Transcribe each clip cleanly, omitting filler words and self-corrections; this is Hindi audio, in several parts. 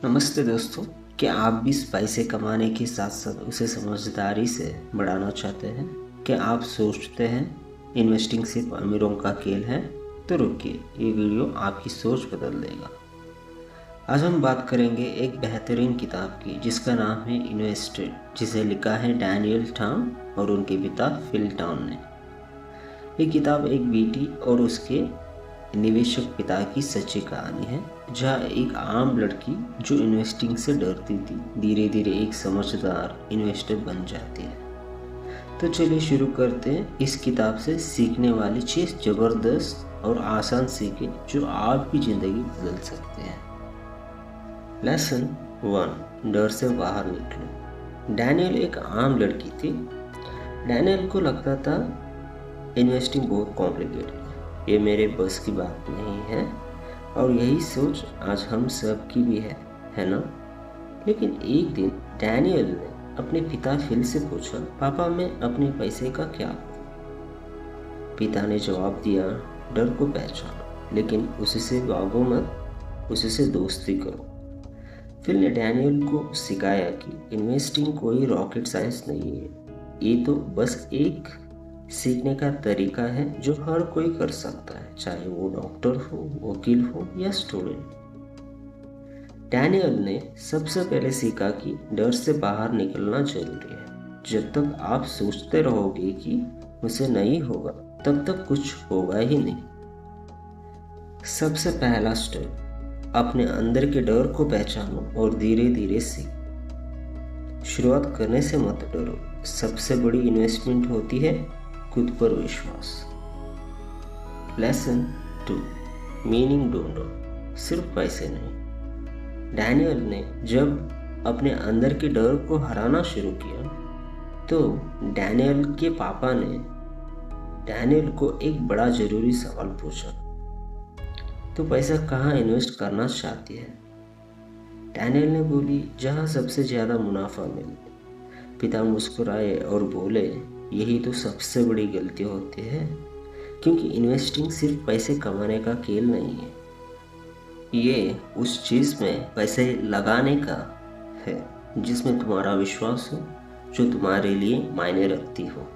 नमस्ते दोस्तों। क्या आप भी पैसे कमाने के साथ साथ उसे समझदारी से बढ़ाना चाहते हैं? क्या आप सोचते हैं इन्वेस्टिंग सिर्फ अमीरों का खेल है? तो रुकिए, ये वीडियो आपकी सोच बदल देगा। आज हम बात करेंगे एक बेहतरीन किताब की जिसका नाम है इन्वेस्टेड, जिसे लिखा है डैनियल टाउन और उनके पिता फिल टाउन ने। ये किताब एक बेटी और उसके निवेशक पिता की सच्ची कहानी है, जहाँ एक आम लड़की जो इन्वेस्टिंग से डरती थी धीरे धीरे एक समझदार इन्वेस्टर बन जाती है। तो चलिए शुरू करते हैं। इस किताब से सीखने वाली 6 जबरदस्त और आसान सीखें जो आपकी ज़िंदगी बदल सकते हैं। लेसन 1, डर से बाहर निकलो। डैनियल एक आम लड़की थी। डैनियल को लगता था इन्वेस्टिंग बहुत कॉम्प्लिकेटेड है, ये मेरे बस की बात नहीं है, और यही सोच आज हम सब की भी है ना? लेकिन एक दिन डैनियल ने अपने पिता फिल से पूछा, पापा मैं अपने पैसे का क्या करूं? पिता ने जवाब दिया, डर को पहचानो, लेकिन उससे भागो मत, उससे दोस्ती करो। फिल ने डैनियल को सिखाया कि इन्वेस्टिंग कोई रॉकेट साइंस नहीं है, ये तो बस एक सीखने का तरीका है जो हर कोई कर सकता है, चाहे वो डॉक्टर हो, वकील हो या स्टूडेंट। डैनियल ने सबसे पहले सीखा कि डर से बाहर निकलना जरूरी है। जब तक आप सोचते रहोगे कि मुझसे नहीं होगा, तब तक कुछ होगा ही नहीं। सबसे पहला स्टेप, अपने अंदर के डर को पहचानो और धीरे धीरे सीखो। शुरुआत करने से मत डरो। सबसे बड़ी इन्वेस्टमेंट होती है खुद पर विश्वास। लेसन 2, मीनिंग ढूंढो, सिर्फ पैसे नहीं। डैनियल ने जब अपने अंदर के डर को हराना शुरू किया तो डैनियल के पापा ने डैनियल को एक बड़ा जरूरी सवाल पूछा, तो पैसा कहाँ इन्वेस्ट करना चाहती है? डैनियल ने बोली, जहाँ सबसे ज़्यादा मुनाफा मिले। पिता मुस्कुराए और बोले, यही तो सबसे बड़ी गलती होती है, क्योंकि इन्वेस्टिंग सिर्फ पैसे कमाने का खेल नहीं है, ये उस चीज़ में पैसे लगाने का है जिसमें तुम्हारा विश्वास हो, जो तुम्हारे लिए मायने रखती हो।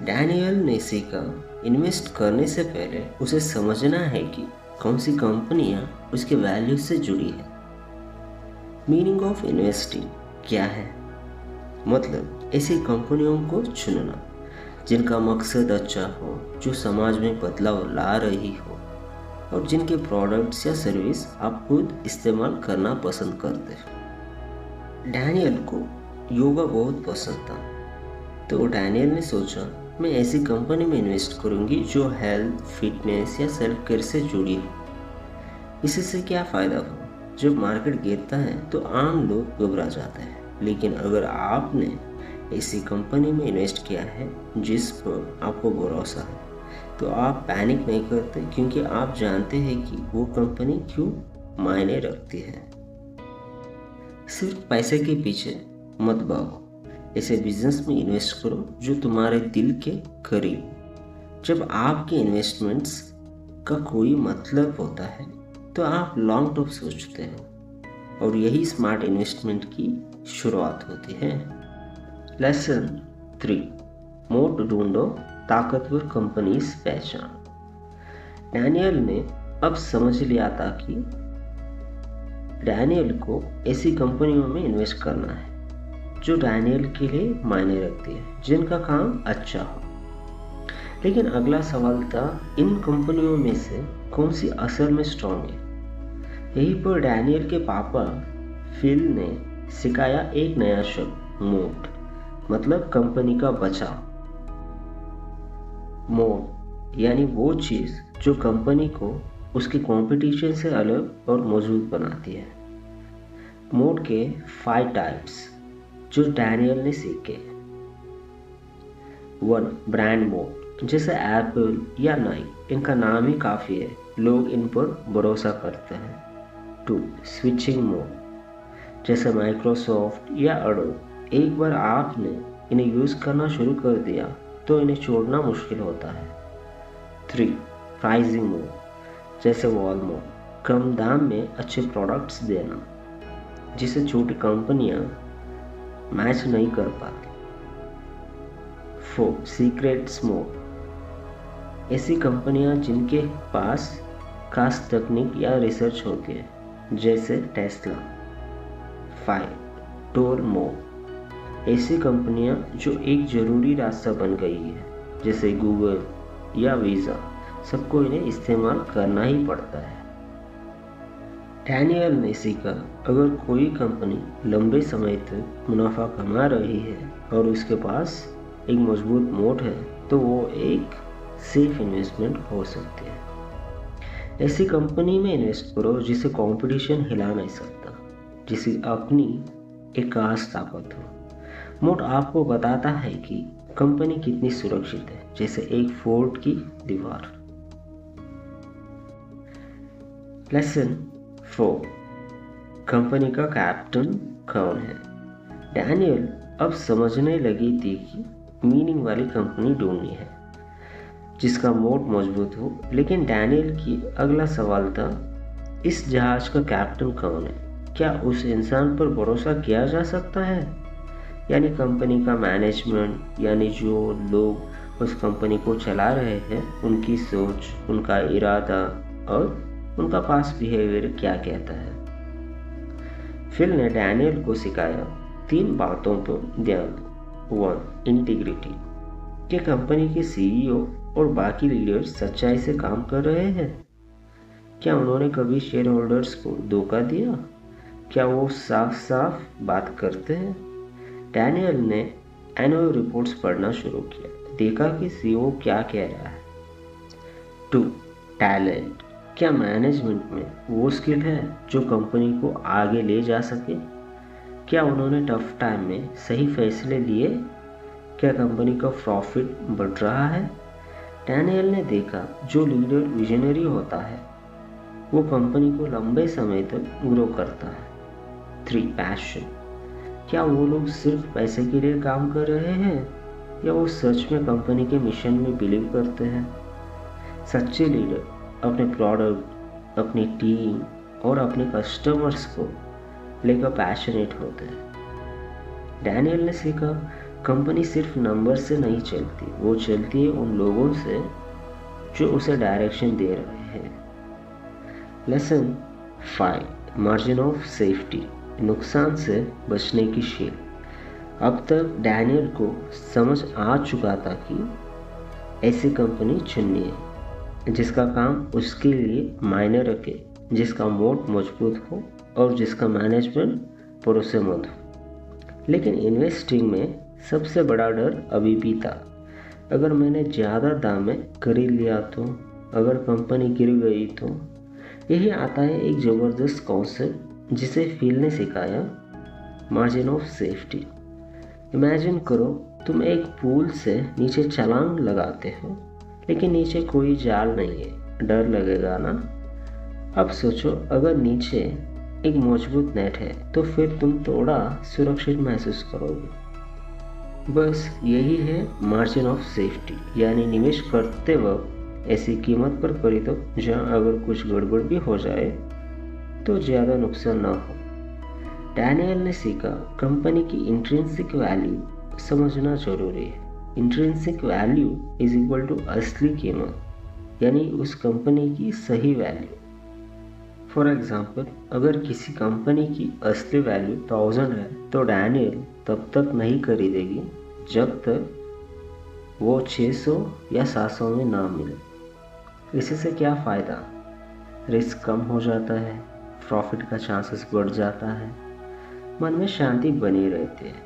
डैनियल ने सीखा, इन्वेस्ट करने से पहले उसे समझना है कि कौन सी कंपनियां उसके वैल्यू से जुड़ी है। मीनिंग ऑफ इन्वेस्टिंग क्या है? मतलब ऐसी कंपनियों को चुनना जिनका मकसद अच्छा हो, जो समाज में बदलाव ला रही हो, और जिनके प्रोडक्ट्स या सर्विस आप खुद इस्तेमाल करना पसंद करते हो। डैनियल को योगा बहुत पसंद था, तो डैनियल ने सोचा, मैं ऐसी कंपनी में इन्वेस्ट करूंगी जो हेल्थ, फिटनेस या सेल्फ केयर से जुड़ी हो। इससे क्या फ़ायदा हो? जब मार्केट गिरता है तो आम लोग घबरा जाते हैं, लेकिन अगर आपने ऐसी कंपनी में इन्वेस्ट किया है जिस पर आपको भरोसा है, तो आप पैनिक नहीं करते, क्योंकि आप जानते हैं कि वो कंपनी क्यों मायने रखती है। सिर्फ पैसे के पीछे मत भागो, ऐसे बिजनेस में इन्वेस्ट करो जो तुम्हारे दिल के करीब। जब आपके इन्वेस्टमेंट्स का कोई मतलब होता है तो आप लॉन्ग टर्म सोचते हो, और यही स्मार्ट इन्वेस्टमेंट की शुरुआत होती है। लेसन 3, मोट ढूंढो, ताकतवर कंपनीज पहचान। डैनियल ने अब समझ लिया था कि डैनियल को ऐसी कंपनियों में इन्वेस्ट करना है जो डैनियल के लिए मायने रखती है, जिनका काम अच्छा हो। लेकिन अगला सवाल था, इन कंपनियों में से कौन सी असल में स्ट्रांग है? यहीं पर डैनियल के पापा फिल ने सिखाया एक नया शब्द, मोट, मतलब कंपनी का बचाव। मोट यानी वो चीज़ जो कंपनी को उसके कंपटीशन से अलग और मजबूत बनाती है। मोट के 5 टाइप्स जो डैनियल ने सीखे। 1, ब्रांड मोट, जैसे एप्पल या नाइक, इनका नाम ही काफ़ी है, लोग इन पर भरोसा करते हैं। 2, स्विचिंग मोड, जैसे माइक्रोसॉफ्ट या एडोब, एक बार आपने इन्हें यूज़ करना शुरू कर दिया तो इन्हें छोड़ना मुश्किल होता है। 3, प्राइसिंग मोड, जैसे वॉलमार्ट, कम दाम में अच्छे प्रोडक्ट्स देना। जिसे छोटी कंपनियां मैच नहीं कर पाती। 4. सीक्रेट स्मोक, ऐसी कंपनियां जिनके पास खास तकनीक या रिसर्च होती है, जैसे टेस्ला। 5. टोल मोब, ऐसी कंपनियां जो एक जरूरी रास्ता बन गई है, जैसे गूगल या वीज़ा, सबको इन्हें इस्तेमाल करना ही पड़ता है। डैनियल ने सीखा, अगर कोई कंपनी लंबे समय तक मुनाफा कमा रही है और उसके पास एक मजबूत मोट है, तो वो एक सेफ इन्वेस्टमेंट हो सकती है। ऐसी कंपनी में इन्वेस्ट करो जिसे कंपटीशन हिला नहीं सकता, जिसकी अपनी एक खास ताकत हो। मोट आपको बताता है कि कंपनी कितनी सुरक्षित है, जैसे एक फोर्ट की दीवार। लेसन 4. कंपनी का कैप्टन कौन है। डैनियल अब समझने लगी थी कि मीनिंग वाली कंपनी ढूंढनी है, जिसका मोट मजबूत हो। लेकिन डैनियल की अगला सवाल था, इस जहाज का कैप्टन कौन है? क्या उस इंसान पर भरोसा किया जा सकता है? यानी कंपनी का मैनेजमेंट, यानी जो लोग उस कंपनी को चला रहे हैं, उनकी सोच, उनका इरादा और उनका पास्ट बिहेवियर क्या कहता है। फिल ने डैनियल को सिखाया 3 बातों पर ध्यान दो। 1. इंटीग्रिटी, कि कंपनी के सीईओ और बाकी लीडर्स सच्चाई से काम कर रहे हैं। क्या उन्होंने कभी शेयर होल्डर्स को धोखा दिया? क्या वो साफ साफ बात करते हैं? डैनियल ने एनुअल रिपोर्ट्स पढ़ना शुरू किया, देखा कि सीईओ क्या कह रहा है। 2. टैलेंट, क्या मैनेजमेंट में वो स्किल है जो कंपनी को आगे ले जा सके? क्या उन्होंने टफ टाइम में सही फैसले लिए? क्या कंपनी का प्रॉफिट बढ़ रहा है? डैनियल ने देखा, जो लीडर विजनरी होता है वो कंपनी को लंबे समय तक ग्रो करता है। 3. पैशन, क्या वो लोग सिर्फ पैसे के लिए काम कर रहे हैं या वो सच में कंपनी के मिशन में बिलीव करते हैं? सच्चे लीडर अपने प्रोडक्ट, अपनी टीम और अपने कस्टमर्स को लेकर पैशनेट होते हैं। डैनियल ने सीखा, कंपनी सिर्फ नंबर से नहीं चलती, वो चलती है उन लोगों से जो उसे डायरेक्शन दे रहे हैं। लेसन 5. मार्जिन ऑफ सेफ्टी, नुकसान से बचने की शील। अब तक डैनियल को समझ आ चुका था कि ऐसी कंपनी चुननी है जिसका काम उसके लिए मायने रखे, जिसका मोट मजबूत हो और जिसका मैनेजमेंट भरोसेमंद हो। लेकिन इन्वेस्टिंग में सबसे बड़ा डर अभी भी था, अगर मैंने ज़्यादा दाम में खरीद लिया तो, अगर कंपनी गिर गई तो। यही आता है एक ज़बरदस्त कॉन्सेप्ट जिसे फील ने सिखाया, मार्जिन ऑफ सेफ्टी। इमेजिन करो, तुम एक पूल से नीचे छलांग लगाते हो, लेकिन नीचे कोई जाल नहीं है, डर लगेगा ना? अब सोचो, अगर नीचे एक मजबूत नेट है तो फिर तुम थोड़ा सुरक्षित महसूस करोगे। बस यही है मार्जिन ऑफ सेफ्टी, यानी निवेश करते वक्त ऐसी कीमत पर खरीदो जहां अगर कुछ गड़बड़ भी हो जाए तो ज़्यादा नुकसान ना हो। डैनियल ने सीखा, कंपनी की इंट्रिंसिक वैल्यू समझना जरूरी है। Intrinsic value is equal to असली कीमत, यानी उस कंपनी की सही वैल्यू। फॉर एग्जाम्पल, अगर किसी कंपनी की असली वैल्यू 1000 है तो डैनियल तब तक नहीं खरीदेगी जब तक वो 600 या 700 में ना मिले। इससे क्या फ़ायदा? रिस्क कम हो जाता है, प्रॉफिट का चांसेस बढ़ जाता है, मन में शांति बनी रहती है।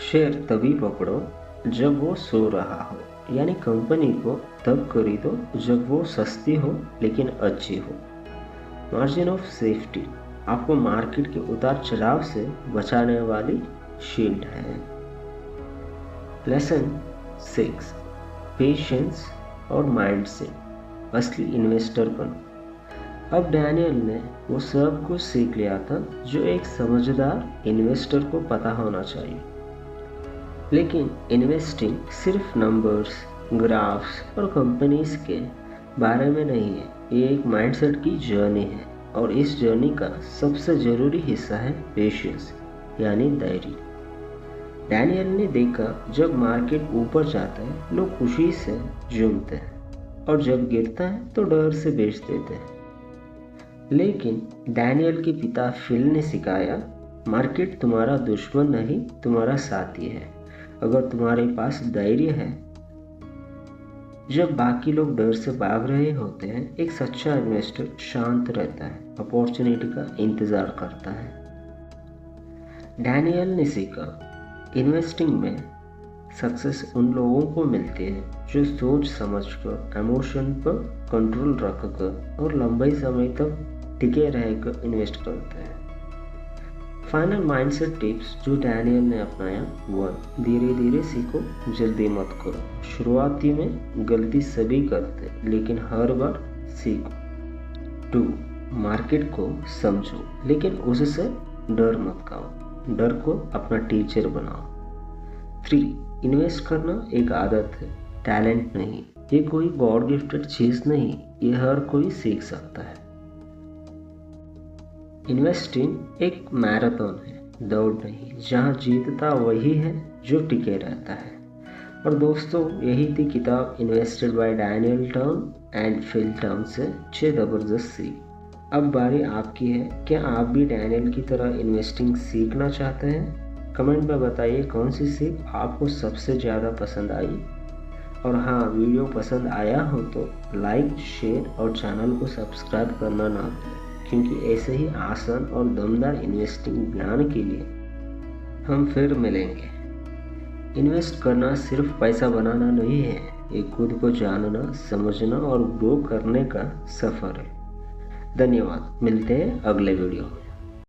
शेयर तभी पकड़ो जब वो सो रहा हो, यानी कंपनी को तब खरीदो जब वो सस्ती हो लेकिन अच्छी हो। मार्जिन ऑफ सेफ्टी आपको मार्केट के उतार चढ़ाव से बचाने वाली शील्ड है। लेसन 6. पेशेंस और माइंडसेट, असली इन्वेस्टर बनो। अब डैनियल ने वो सब कुछ सीख लिया था जो एक समझदार इन्वेस्टर को पता होना चाहिए। लेकिन इन्वेस्टिंग सिर्फ नंबर्स, ग्राफ्स और कंपनीज के बारे में नहीं है, ये एक माइंडसेट की जर्नी है। और इस जर्नी का सबसे ज़रूरी हिस्सा है पेशेंस यानी धैर्य। डैनियल ने देखा जब मार्केट ऊपर जाता है लोग खुशी से झूमते हैं और जब गिरता है तो डर से बेच देते हैं। लेकिन डैनियल के पिता फिल ने सिखाया, मार्केट तुम्हारा दुश्मन नहीं, तुम्हारा साथी है अगर तुम्हारे पास धैर्य है। जब बाकी लोग डर से भाग रहे होते हैं, एक सच्चा इन्वेस्टर शांत रहता है, अपॉर्चुनिटी का इंतजार करता है। डैनियल ने सीखा, इन्वेस्टिंग में सक्सेस उन लोगों को मिलती है जो सोच समझकर, इमोशन पर कंट्रोल रखकर और लंबे समय तक टिके रहकर इन्वेस्ट करते हैं। फाइनल माइंडसेट टिप्स जो डैनियल ने अपनाया। 1. धीरे धीरे सीखो, जल्दी मत करो। शुरुआती में गलती सभी करते लेकिन हर बार सीखो। 2. मार्केट को समझो लेकिन उससे डर मत खाओ, डर को अपना टीचर बनाओ। 3. इन्वेस्ट करना एक आदत है, टैलेंट नहीं। ये कोई गॉड गिफ्टेड चीज़ नहीं, ये हर कोई सीख सकता है। इन्वेस्टिंग एक मैराथन है, दौड़ नहीं। जहाँ जीतता वही है जो टिके रहता है। और दोस्तों, यही थी किताब invested by Danielle Town and Phil Town से 6 ज़बरदस्त सीख। अब बारी आपकी है, क्या आप भी डैनियल की तरह इन्वेस्टिंग सीखना चाहते हैं? कमेंट में बताइए कौन सी सीख आपको सबसे ज़्यादा पसंद आई। और हाँ, वीडियो पसंद आया हो तो लाइक, शेयर और चैनल को सब्सक्राइब करना ना भूलें, क्योंकि ऐसे ही आसान और दमदार इन्वेस्टिंग ज्ञान के लिए हम फिर मिलेंगे। इन्वेस्ट करना सिर्फ पैसा बनाना नहीं है, ये खुद को जानना, समझना और ग्रो करने का सफ़र है। धन्यवाद, मिलते हैं अगले वीडियो में।